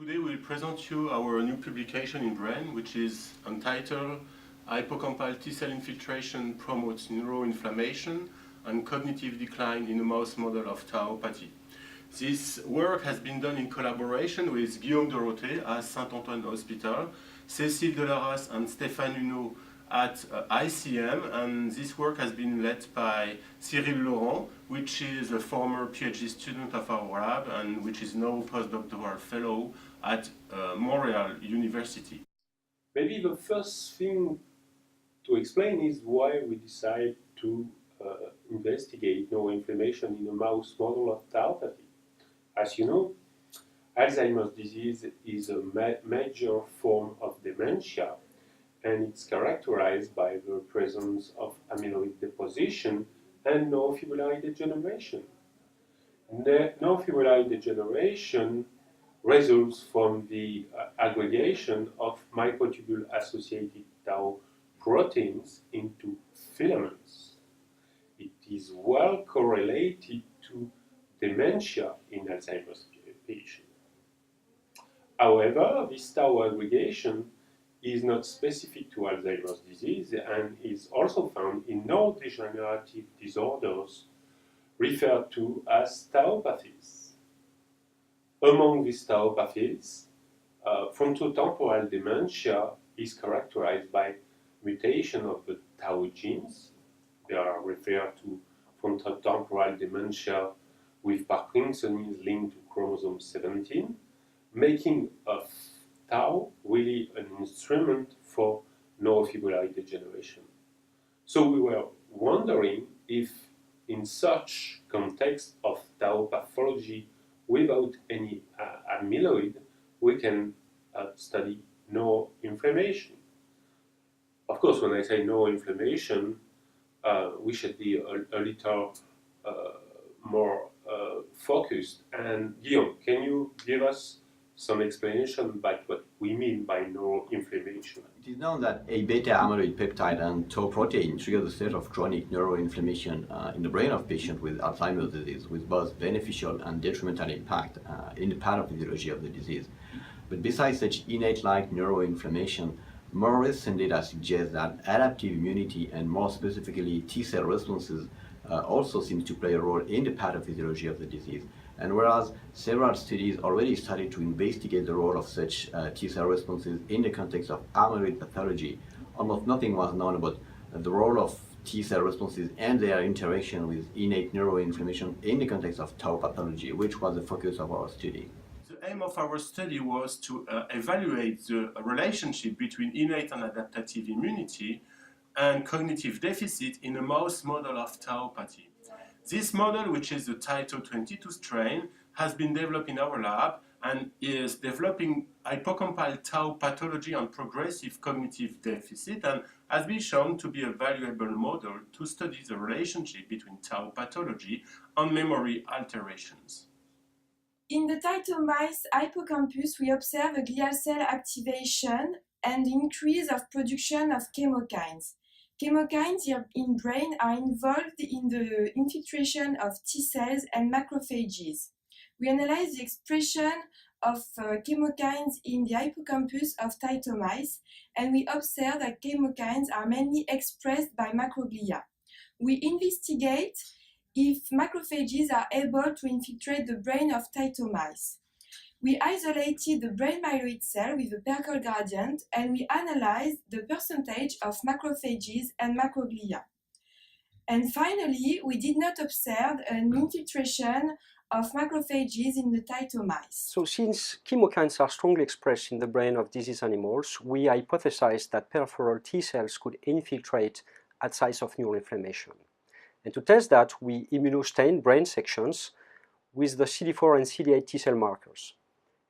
Today we'll present you our new publication in Brain, which is entitled Hippocampal T cell infiltration promotes neuroinflammation and cognitive decline in a mouse model of tauopathy. This work has been done in collaboration with Guillaume Dorothée at Saint-Antoine Hospital, Cécile Delaras and Stéphane Huneau at ICM, and this work has been led by Cyril Laurent, which is a former PhD student of our lab and which is now postdoctoral fellow at Montreal University. Maybe the first thing to explain is why we decide to investigate neuroinflammation in a mouse model of tauopathy. As you know, Alzheimer's disease is a major form of dementia, and it's characterized by the presence of amyloid deposition and neurofibrillary degeneration. Neurofibrillary degeneration results from the aggregation of microtubule-associated tau proteins into filaments. It is well correlated to dementia in Alzheimer's patients. However, this tau aggregation is not specific to Alzheimer's disease and is also found in neurodegenerative disorders referred to as tauopathies. Among these tauopathies, frontotemporal dementia is characterized by mutation of the tau genes. They are referred to frontotemporal dementia with Parkinson's linked to chromosome 17, making of tau really an instrument for neurofibrillary degeneration. So we were wondering if in such context of tau pathology without any amyloid, we can study neuroinflammation. Of course, when I say neuroinflammation, we should be a little more focused. And Guillaume, can you give us some explanation about what we mean by neuroinflammation? It is known that a beta amyloid peptide and tau protein trigger the state of chronic neuroinflammation in the brain of patients with Alzheimer's disease, with both beneficial and detrimental impact in the pathophysiology of the disease. But besides such innate-like neuroinflammation, more recent data suggests that adaptive immunity and more specifically T-cell responses also seems to play a role in the pathophysiology of the disease. And whereas several studies already started to investigate the role of such T-cell responses in the context of amyloid pathology, almost nothing was known about the role of T-cell responses and their interaction with innate neuroinflammation in the context of tau pathology, which was the focus of our study. The aim of our study was to evaluate the relationship between innate and adaptive immunity and cognitive deficit in a mouse model of tauopathy. This model, which is the Title 22 strain, has been developed in our lab and is developing hippocampal tau pathology and progressive cognitive deficit, and has been shown to be a valuable model to study the relationship between tau pathology and memory alterations. In the Title mice hippocampus, we observe a glial cell activation and increase of production of chemokines. Chemokines in brain are involved in the infiltration of T cells and macrophages. We analyze the expression of chemokines in the hippocampus of Title mice, and we observe that chemokines are mainly expressed by macroglia. We investigate if macrophages are able to infiltrate the brain of Title mice. We isolated the brain myeloid cell with a Perkel gradient, and we analyzed the percentage of macrophages and macroglia. And finally, we did not observe an infiltration of macrophages in the Title mice. So since chemokines are strongly expressed in the brain of disease animals, we hypothesized that peripheral T cells could infiltrate at sites of neuroinflammation. And to test that, we immunostained brain sections with the CD4 and CD8 T cell markers.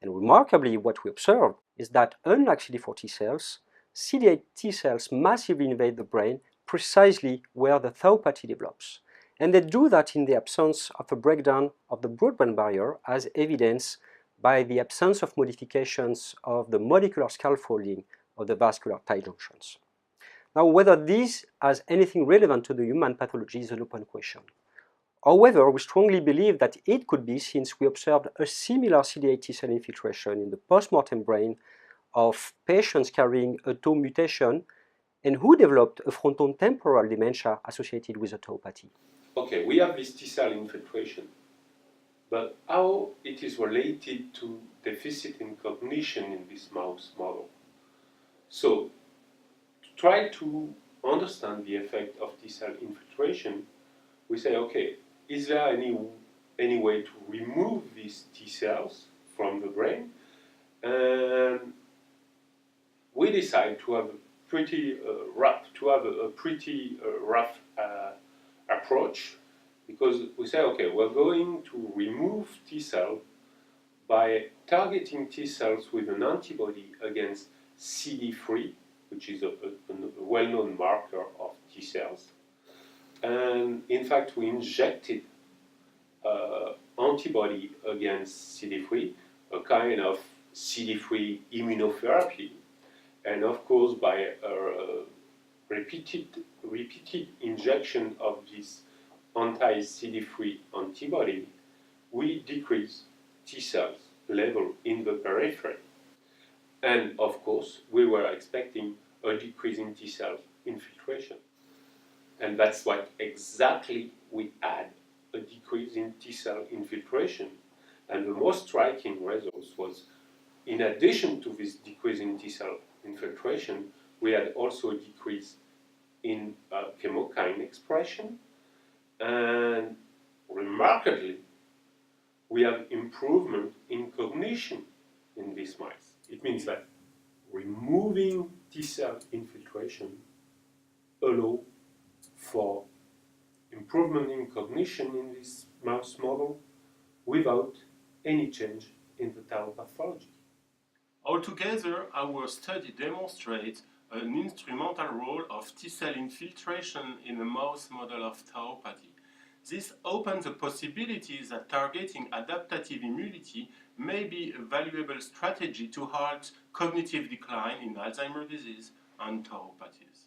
And remarkably, what we observed is that unlike CD4 T cells, CD8 T cells massively invade the brain precisely where the tauopathy develops. And they do that in the absence of a breakdown of the blood-brain barrier, as evidenced by the absence of modifications of the molecular scaffolding of the vascular tight junctions. Now, whether this has anything relevant to the human pathology is an open question. However, we strongly believe that it could be, since we observed a similar CD8 T-cell infiltration in the post-mortem brain of patients carrying a Tau mutation and who developed a frontotemporal dementia associated with a tauopathy. Okay, we have this T-cell infiltration, but how it is related to deficit in cognition in this mouse model? So, to try to understand the effect of T-cell infiltration, we say, okay, is there any way to remove these T cells from the brain? And we decide to have a pretty rough approach, because we say, okay, we're going to remove T cell by targeting T cells with an antibody against CD3, which is a well-known marker of T cells. And in fact, we injected antibody against CD3, a kind of CD3 immunotherapy. And of course, by a repeated injection of this anti-CD3 antibody, we decrease T cells level in the periphery. And of course, we were expecting a decrease in T cell infiltration. And that's what exactly we had, a decrease in T cell infiltration. And the most striking results was, in addition to this decrease in T cell infiltration, we had also a decrease in chemokine expression. And remarkably, we have improvement in cognition in these mice. It means that removing T cell infiltration allows for improvement in cognition in this mouse model without any change in the tau pathology. Altogether, our study demonstrates an instrumental role of T-cell infiltration in a mouse model of tauopathy. This opens the possibility that targeting adaptive immunity may be a valuable strategy to halt cognitive decline in Alzheimer's disease and tauopathies.